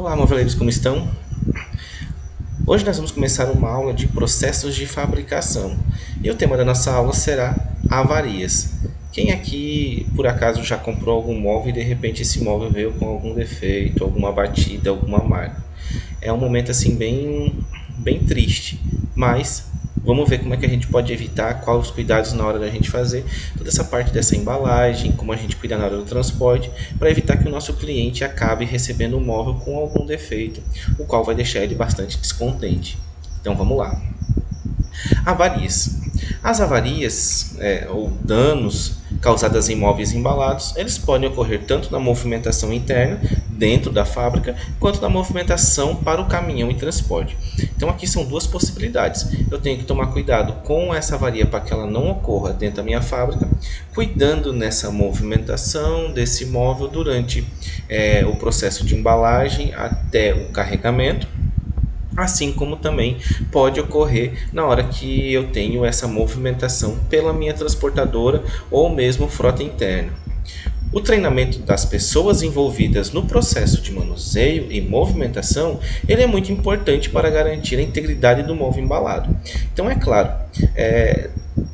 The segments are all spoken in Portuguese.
Olá, moveleiros, como estão? Hoje nós vamos começar uma aula de processos de fabricação e o tema da nossa aula será avarias. Quem aqui, por acaso, já comprou algum móvel e de repente esse móvel veio com algum defeito, alguma batida, alguma marca? É um momento assim bem triste, mas vamos ver como é que a gente pode evitar, quais os cuidados na hora da gente fazer toda essa parte dessa embalagem, como a gente cuida na hora do transporte, para evitar que o nosso cliente acabe recebendo um móvel com algum defeito, o qual vai deixar ele bastante descontente. Então vamos lá. Avarias. As avarias ou danos causadas em móveis embalados, eles podem ocorrer tanto na movimentação interna, dentro da fábrica, quanto na movimentação para o caminhão e transporte. Então aqui são duas possibilidades. Eu tenho que tomar cuidado com essa avaria para que ela não ocorra dentro da minha fábrica, cuidando nessa movimentação desse móvel durante o processo de embalagem até o carregamento. Assim como também pode ocorrer na hora que eu tenho essa movimentação pela minha transportadora ou mesmo frota interna. O treinamento das pessoas envolvidas no processo de manuseio e movimentação, ele é muito importante para garantir a integridade do móvel embalado. Então é claro,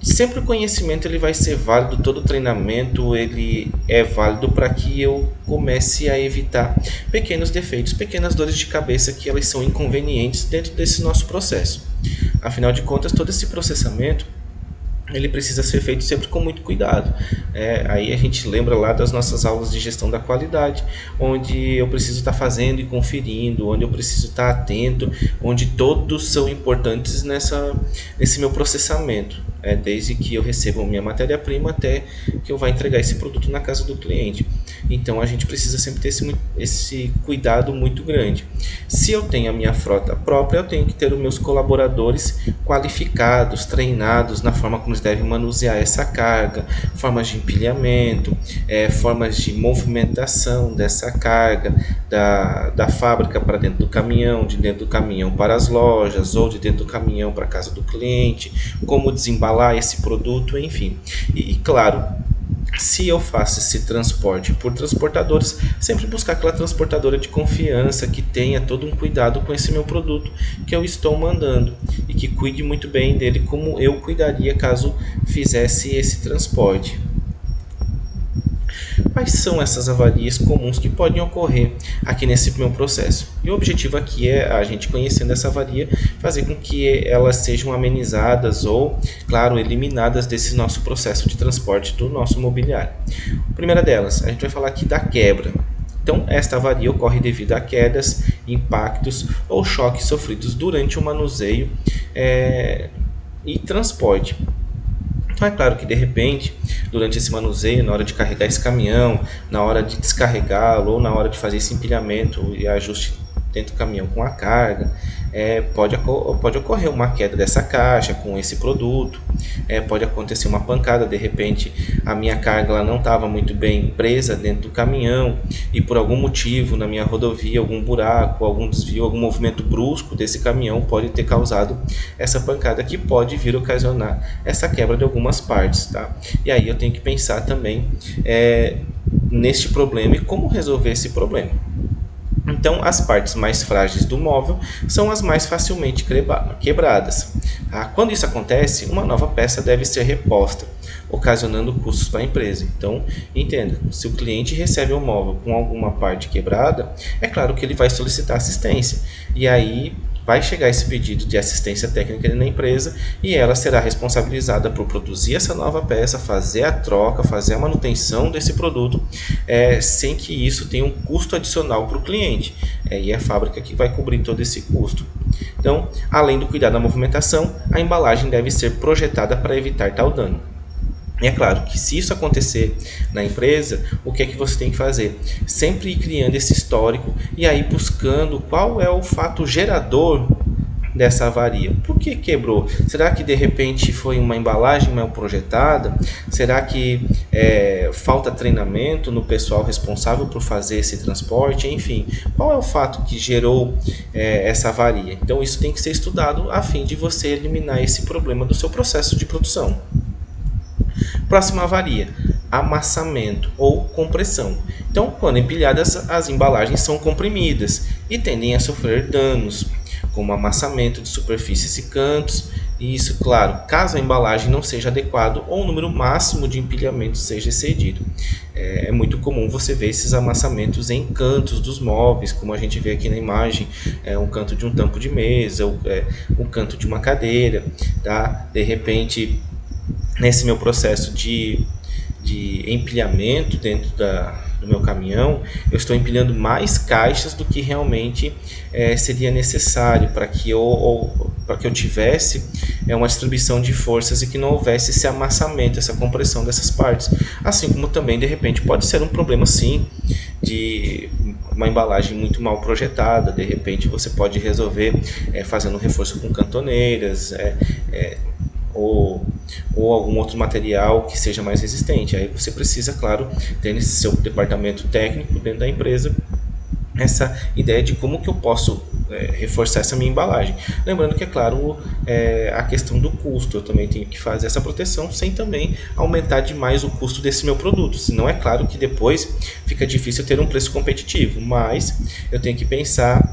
sempre o conhecimento ele vai ser válido, todo o treinamento ele é válido para que eu comece a evitar pequenos defeitos, pequenas dores de cabeça que elas são inconvenientes dentro desse nosso processo. Afinal de contas, todo esse processamento ele precisa ser feito sempre com muito cuidado. Aí a gente lembra lá das nossas aulas de gestão da qualidade, onde eu preciso estar fazendo e conferindo, onde eu preciso estar atento, onde todos são importantes nesse meu processamento, desde que eu recebo minha matéria-prima até que eu vá entregar esse produto na casa do cliente. Então a gente precisa sempre ter esse cuidado muito grande. Se eu tenho a minha frota própria, eu tenho que ter os meus colaboradores qualificados, treinados na forma como eles devem manusear essa carga, formas de empilhamento, formas de movimentação dessa carga da fábrica para dentro do caminhão, de dentro do caminhão para as lojas ou de dentro do caminhão para a casa do cliente, como desembalar esse produto, enfim. E claro, se eu faço esse transporte por transportadores, sempre buscar aquela transportadora de confiança que tenha todo um cuidado com esse meu produto que eu estou mandando e que cuide muito bem dele como eu cuidaria caso fizesse esse transporte. Quais são essas avarias comuns que podem ocorrer aqui nesse meu processo? E o objetivo aqui é a gente, conhecendo essa avaria, fazer com que elas sejam amenizadas ou, claro, eliminadas desse nosso processo de transporte do nosso mobiliário. A primeira delas, a gente vai falar aqui da quebra. Então, esta avaria ocorre devido a quedas, impactos ou choques sofridos durante o manuseio e transporte. Então é claro que de repente, durante esse manuseio, na hora de carregar esse caminhão, na hora de descarregá-lo ou na hora de fazer esse empilhamento e ajuste dentro do caminhão com a carga, pode ocorrer uma queda dessa caixa com esse produto, pode acontecer uma pancada, de repente a minha carga ela não estava muito bem presa dentro do caminhão e por algum motivo na minha rodovia, algum buraco, algum desvio, algum movimento brusco desse caminhão pode ter causado essa pancada que pode vir a ocasionar essa quebra de algumas partes, tá? E aí eu tenho que pensar também neste problema e como resolver esse problema. Então, as partes mais frágeis do móvel são as mais facilmente quebradas. Quando isso acontece, uma nova peça deve ser reposta, ocasionando custos para a empresa. Então, entenda, se o cliente recebe um móvel com alguma parte quebrada, é claro que ele vai solicitar assistência. E aí vai chegar esse pedido de assistência técnica na empresa e ela será responsabilizada por produzir essa nova peça, fazer a troca, fazer a manutenção desse produto, sem que isso tenha um custo adicional para o cliente. E é a fábrica que vai cobrir todo esse custo. Então, além do cuidado da movimentação, a embalagem deve ser projetada para evitar tal dano. E é claro que se isso acontecer na empresa, o que é que você tem que fazer? Sempre ir criando esse histórico e aí buscando qual é o fato gerador dessa avaria. Por que quebrou? Será que de repente foi uma embalagem mal projetada? Será que falta treinamento no pessoal responsável por fazer esse transporte? Enfim, qual é o fato que gerou essa avaria? Então isso tem que ser estudado a fim de você eliminar esse problema do seu processo de produção. Próxima avaria, amassamento ou compressão. Então, quando empilhadas, as embalagens são comprimidas e tendem a sofrer danos, como amassamento de superfícies e cantos. E isso, claro, caso a embalagem não seja adequada ou o número máximo de empilhamentos seja excedido. É muito comum você ver esses amassamentos em cantos dos móveis, como a gente vê aqui na imagem, um canto de um tampo de mesa, um canto de uma cadeira, tá? De repente, nesse meu processo de empilhamento dentro do meu caminhão, eu estou empilhando mais caixas do que realmente seria necessário para que eu tivesse uma distribuição de forças e que não houvesse esse amassamento, essa compressão dessas partes. Assim como também, de repente, pode ser um problema sim de uma embalagem muito mal projetada. De repente você pode resolver fazendo um reforço com cantoneiras, ou algum outro material que seja mais resistente. Aí você precisa, claro, ter nesse seu departamento técnico dentro da empresa essa ideia de como que eu posso reforçar essa minha embalagem. Lembrando que, é claro, a questão do custo, eu também tenho que fazer essa proteção sem também aumentar demais o custo desse meu produto. Senão, é claro que depois fica difícil ter um preço competitivo, mas eu tenho que pensar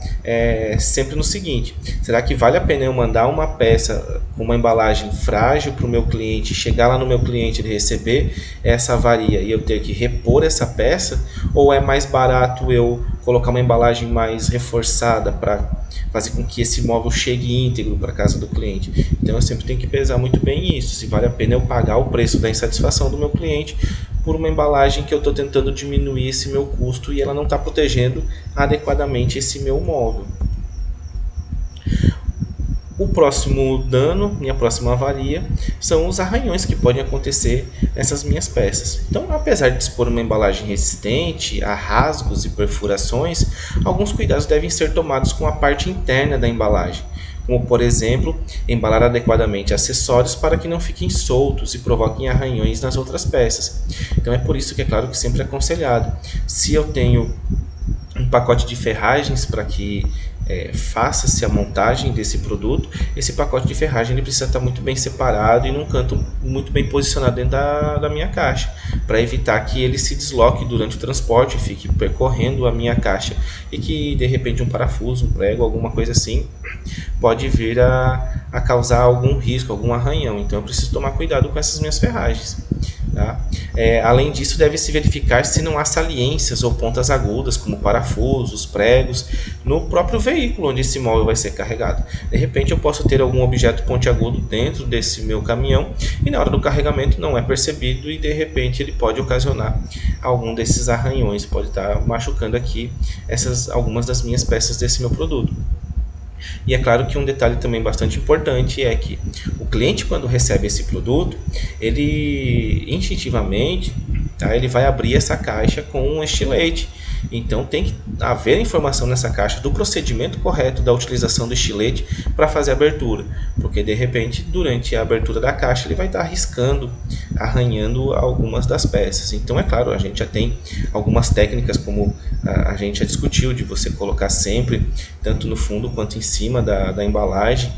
sempre no seguinte: será que vale a pena eu mandar uma peça com uma embalagem frágil para o meu cliente, chegar lá no meu cliente e receber essa avaria e eu ter que repor essa peça, ou é mais barato eu colocar uma embalagem mais reforçada para fazer com que esse móvel chegue íntegro para a casa do cliente? Então eu sempre tenho que pesar muito bem isso, se vale a pena eu pagar o preço da insatisfação do meu cliente por uma embalagem que eu estou tentando diminuir esse meu custo e ela não está protegendo adequadamente esse meu móvel. O próximo dano, minha próxima avaria, são os arranhões que podem acontecer nessas minhas peças. Então, apesar de dispor uma embalagem resistente a rasgos e perfurações, alguns cuidados devem ser tomados com a parte interna da embalagem, como, por exemplo, embalar adequadamente acessórios para que não fiquem soltos e provoquem arranhões nas outras peças. Então, é por isso que é claro que sempre é aconselhado. Se eu tenho um pacote de ferragens para que faça-se a montagem desse produto, esse pacote de ferragem ele precisa estar muito bem separado e num canto muito bem posicionado dentro da minha caixa, para evitar que ele se desloque durante o transporte, fique percorrendo a minha caixa e que de repente um parafuso, um prego, alguma coisa assim pode vir a causar algum risco, algum arranhão. Então eu preciso tomar cuidado com essas minhas ferragens. Tá? Além disso, deve-se verificar se não há saliências ou pontas agudas, como parafusos, pregos, no próprio veículo onde esse móvel vai ser carregado. De repente, eu posso ter algum objeto pontiagudo dentro desse meu caminhão e na hora do carregamento não é percebido e de repente ele pode ocasionar algum desses arranhões, pode estar machucando aqui algumas das minhas peças desse meu produto. E é claro que um detalhe também bastante importante é que o cliente, quando recebe esse produto, ele instintivamente, tá, ele vai abrir essa caixa com um estilete. Então tem que haver informação nessa caixa do procedimento correto da utilização do estilete para fazer a abertura, porque de repente durante a abertura da caixa ele vai estar riscando, arranhando algumas das peças. Então é claro, a gente já tem algumas técnicas, como a gente já discutiu, de você colocar sempre, tanto no fundo quanto em cima da embalagem,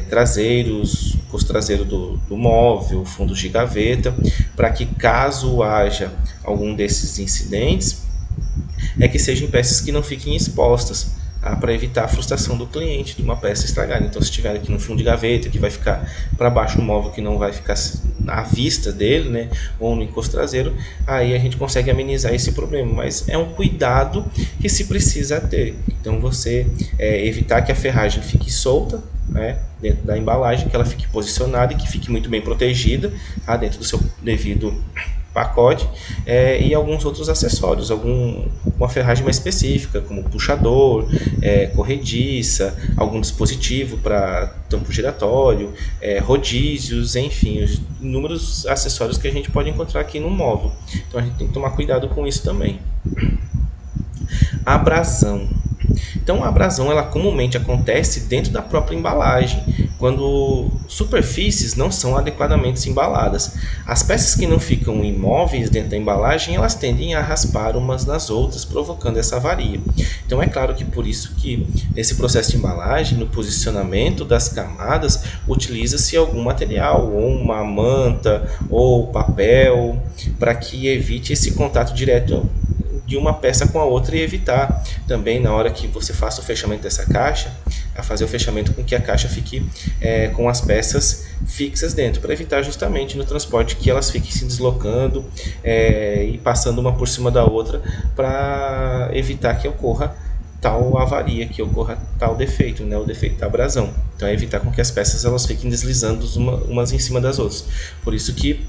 traseiros, custo traseiro do móvel, fundos de gaveta, para que caso haja algum desses incidentes, que sejam peças que não fiquem expostas, para evitar a frustração do cliente de uma peça estragada. Então, se tiver aqui no fundo de gaveta, que vai ficar para baixo do móvel, que não vai ficar à vista dele, né, ou no encosto traseiro, aí a gente consegue amenizar esse problema. Mas é um cuidado que se precisa ter. Então, você evitar que a ferragem fique solta, né, dentro da embalagem, que ela fique posicionada e que fique muito bem protegida, tá, dentro do seu devido pacote, e alguns outros acessórios, uma ferragem mais específica, como puxador, corrediça, algum dispositivo para tampo giratório, rodízios, enfim, os inúmeros acessórios que a gente pode encontrar aqui no móvel. Então a gente tem que tomar cuidado com isso também. Abrasão. Então a abrasão ela comumente acontece dentro da própria embalagem, quando superfícies não são adequadamente embaladas. As peças que não ficam imóveis dentro da embalagem, elas tendem a raspar umas nas outras, provocando essa avaria. Então é claro que por isso que nesse processo de embalagem, no posicionamento das camadas, utiliza-se algum material, ou uma manta, ou papel, para que evite esse contato direto de uma peça com a outra e evitar também, na hora que você faça o fechamento dessa caixa, a fazer o fechamento com que a caixa fique com as peças fixas dentro, para evitar justamente no transporte que elas fiquem se deslocando e passando uma por cima da outra, para evitar que ocorra tal avaria, que ocorra tal defeito, né, o defeito da abrasão. Então é evitar com que as peças elas fiquem deslizando umas em cima das outras. Por isso que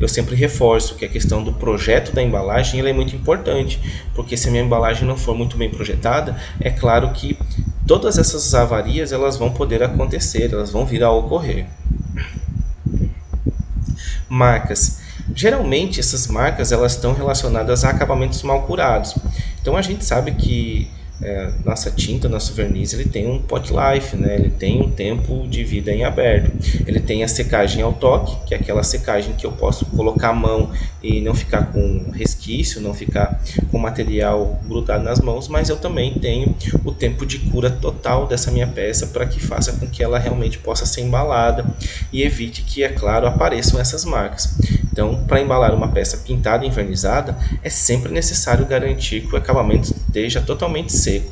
eu sempre reforço que a questão do projeto da embalagem ela é muito importante, porque se a minha embalagem não for muito bem projetada, é claro que todas essas avarias elas vão poder acontecer, elas vão vir a ocorrer. Marcas. Geralmente essas marcas elas estão relacionadas a acabamentos mal curados. Então a gente sabe que nossa tinta, nosso verniz, ele tem um pot life, né? Ele tem um tempo de vida em aberto. Ele tem a secagem ao toque, que é aquela secagem que eu posso colocar a mão e não ficar com resquício, não ficar com material grudado nas mãos, mas eu também tenho o tempo de cura total dessa minha peça para que faça com que ela realmente possa ser embalada e evite que, é claro, apareçam essas marcas. Então, para embalar uma peça pintada e envernizada, é sempre necessário garantir que o acabamento esteja totalmente seco.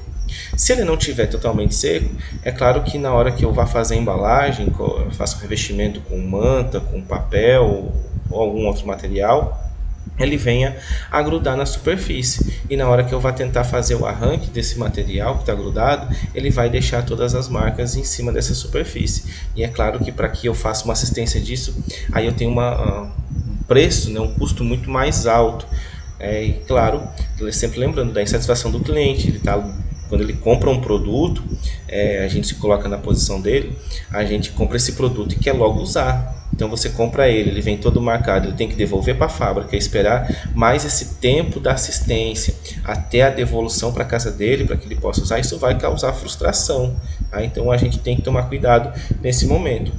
Se ele não estiver totalmente seco, é claro que na hora que eu vá fazer a embalagem, eu faço revestimento com manta, com papel ou algum outro material, ele venha a grudar na superfície. E na hora que eu vá tentar fazer o arranque desse material que está grudado, ele vai deixar todas as marcas em cima dessa superfície. E é claro que para que eu faça uma assistência disso, aí eu tenho um preço, né, um custo muito mais alto. E claro, sempre lembrando da insatisfação do cliente, quando ele compra um produto, a gente se coloca na posição dele, a gente compra esse produto e quer logo usar. Então você compra ele vem todo marcado, ele tem que devolver para a fábrica, esperar mais esse tempo da assistência até a devolução para a casa dele, para que ele possa usar. Isso vai causar frustração, tá? Então a gente tem que tomar cuidado nesse momento.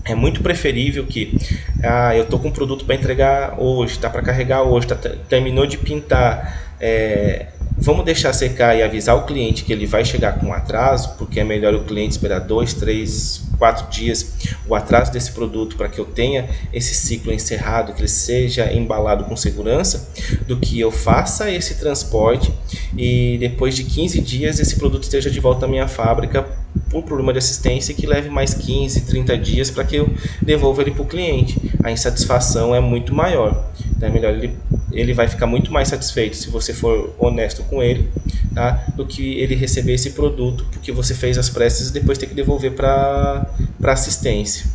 É muito preferível que eu estou com um produto para entregar hoje, está para carregar hoje, terminou de pintar, vamos deixar secar e avisar o cliente que ele vai chegar com atraso, porque é melhor o cliente esperar 2, 3, 4 dias o atraso desse produto para que eu tenha esse ciclo encerrado, que ele seja embalado com segurança, do que eu faça esse transporte e depois de 15 dias esse produto esteja de volta à minha fábrica por problema de assistência que leve mais 15, 30 dias para que eu devolva ele para o cliente. A insatisfação é muito maior. Então é melhor ele vai ficar muito mais satisfeito se você for honesto com ele, tá? Do que ele receber esse produto porque você fez as pressas e depois ter que devolver para assistência.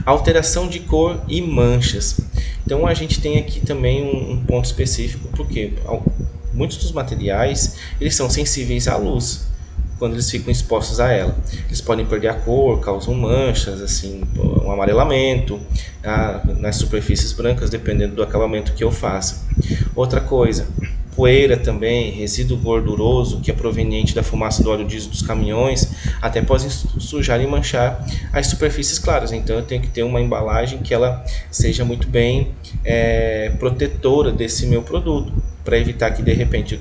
Alteração de cor e manchas. Então a gente tem aqui também um ponto específico, porque muitos dos materiais eles são sensíveis à luz quando eles ficam expostos a ela. Eles podem perder a cor, causam manchas, assim, um amarelamento nas superfícies brancas, dependendo do acabamento que eu faça. Outra coisa, poeira também, resíduo gorduroso que é proveniente da fumaça do óleo diesel dos caminhões, até podem sujar e manchar as superfícies claras. Então eu tenho que ter uma embalagem que ela seja muito bem protetora desse meu produto, para evitar que de repente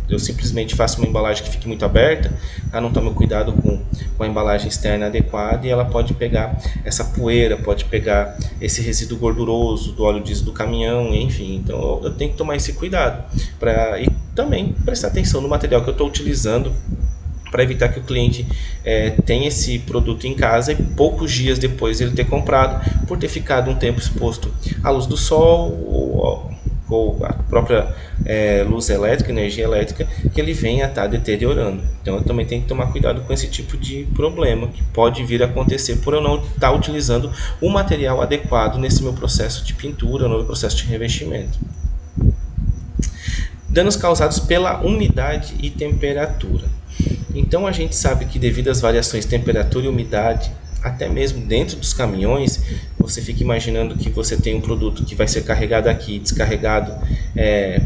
eu simplesmente faço uma embalagem que fique muito aberta, não tomo cuidado com a embalagem externa adequada e ela pode pegar essa poeira, pode pegar esse resíduo gorduroso do óleo diesel do caminhão, enfim. Então eu tenho que tomar esse cuidado e também prestar atenção no material que eu estou utilizando, para evitar que o cliente tenha esse produto em casa e poucos dias depois ele ter comprado, por ter ficado um tempo exposto à luz do sol ou a própria luz elétrica, energia elétrica, que ele venha a estar deteriorando. Então eu também tenho que tomar cuidado com esse tipo de problema que pode vir a acontecer por eu não estar utilizando o material adequado nesse meu processo de pintura, no meu processo de revestimento. Danos causados pela umidade e temperatura. Então a gente sabe que devido às variações de temperatura e umidade, até mesmo dentro dos caminhões, você fica imaginando que você tem um produto que vai ser carregado aqui, descarregado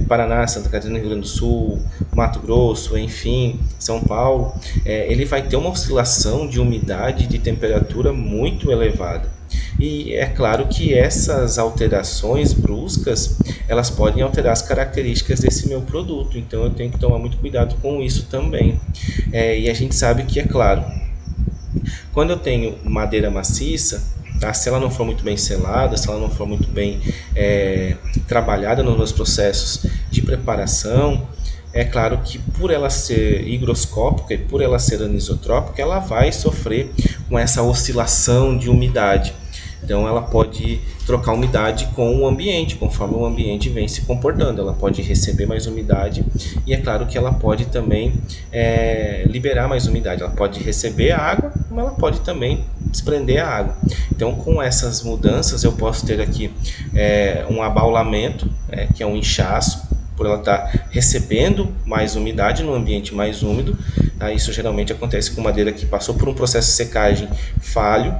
Paraná, Santa Catarina, Rio Grande do Sul, Mato Grosso, enfim, São Paulo, ele vai ter uma oscilação de umidade e de temperatura muito elevada. E é claro que essas alterações bruscas, elas podem alterar as características desse meu produto, então eu tenho que tomar muito cuidado com isso também. E a gente sabe que, é claro, quando eu tenho madeira maciça, tá? Se ela não for muito bem selada, se ela não for muito bem trabalhada nos meus processos de preparação, é claro que por ela ser higroscópica e por ela ser anisotrópica, ela vai sofrer com essa oscilação de umidade. Então ela pode trocar umidade com o ambiente, conforme o ambiente vem se comportando. Ela pode receber mais umidade e é claro que ela pode também liberar mais umidade. Ela pode receber a água, mas ela pode também desprender a água. Então com essas mudanças eu posso ter aqui um abaulamento, que é um inchaço, por ela estar recebendo mais umidade no ambiente mais úmido. Tá? Isso geralmente acontece com madeira que passou por um processo de secagem falho.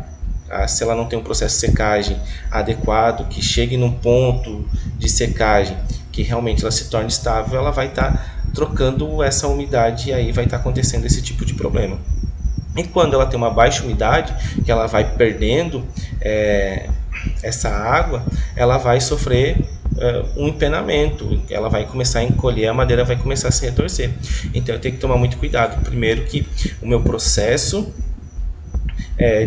Se ela não tem um processo de secagem adequado, que chegue num ponto de secagem que realmente ela se torne estável, ela vai estar trocando essa umidade e aí vai estar acontecendo esse tipo de problema. E quando ela tem uma baixa umidade, que ela vai perdendo essa água, ela vai sofrer um empenamento, ela vai começar a encolher, a madeira vai começar a se retorcer. Então eu tenho que tomar muito cuidado. Primeiro que o meu processo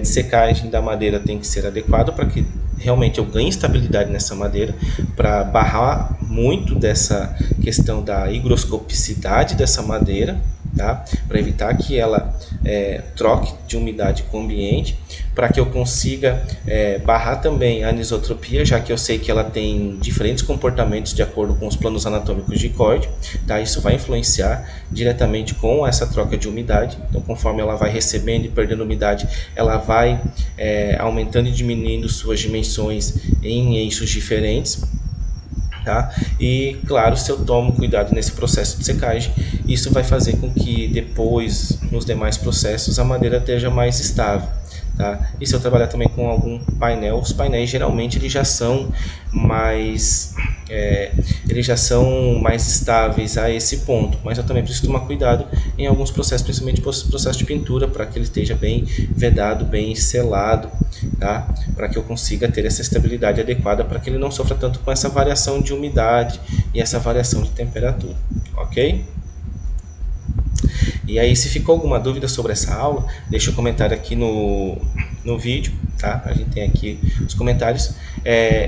de secagem da madeira tem que ser adequado para que realmente eu ganhe estabilidade nessa madeira, para barrar muito dessa questão da higroscopicidade dessa madeira, tá? Para evitar que ela troque de umidade com o ambiente, para que eu consiga barrar também a anisotropia, já que eu sei que ela tem diferentes comportamentos de acordo com os planos anatômicos de corte, tá? Isso vai influenciar diretamente com essa troca de umidade. Então, conforme ela vai recebendo e perdendo umidade, ela vai aumentando e diminuindo suas dimensões em eixos diferentes. Tá? E claro, se eu tomo cuidado nesse processo de secagem, isso vai fazer com que depois, nos demais processos, a madeira esteja mais estável. Tá? E se eu trabalhar também com algum painel, os painéis geralmente eles já são mais estáveis a esse ponto, mas eu também preciso tomar cuidado em alguns processos, principalmente processo de pintura, para que ele esteja bem vedado, bem selado, tá? Para que eu consiga ter essa estabilidade adequada, para que ele não sofra tanto com essa variação de umidade e essa variação de temperatura, ok? E aí, se ficou alguma dúvida sobre essa aula, deixa um comentário aqui no vídeo, tá? A gente tem aqui os comentários.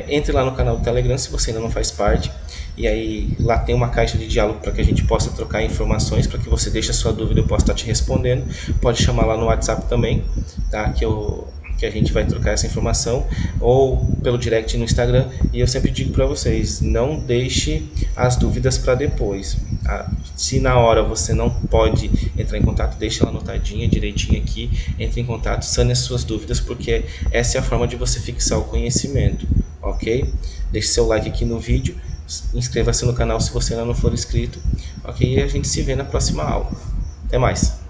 Entre lá no canal do Telegram se você ainda não faz parte. E aí lá tem uma caixa de diálogo para que a gente possa trocar informações, para que você deixe a sua dúvida, eu possa estar te respondendo. Pode chamar lá no WhatsApp também, tá? Que a gente vai trocar essa informação, ou pelo direct no Instagram. E eu sempre digo para vocês, não deixe as dúvidas para depois. Se na hora você não pode entrar em contato, deixa ela anotadinha direitinho aqui, entre em contato, sane as suas dúvidas, porque essa é a forma de você fixar o conhecimento, ok? Deixe seu like aqui no vídeo, inscreva-se no canal se você ainda não for inscrito, ok? E a gente se vê na próxima aula. Até mais!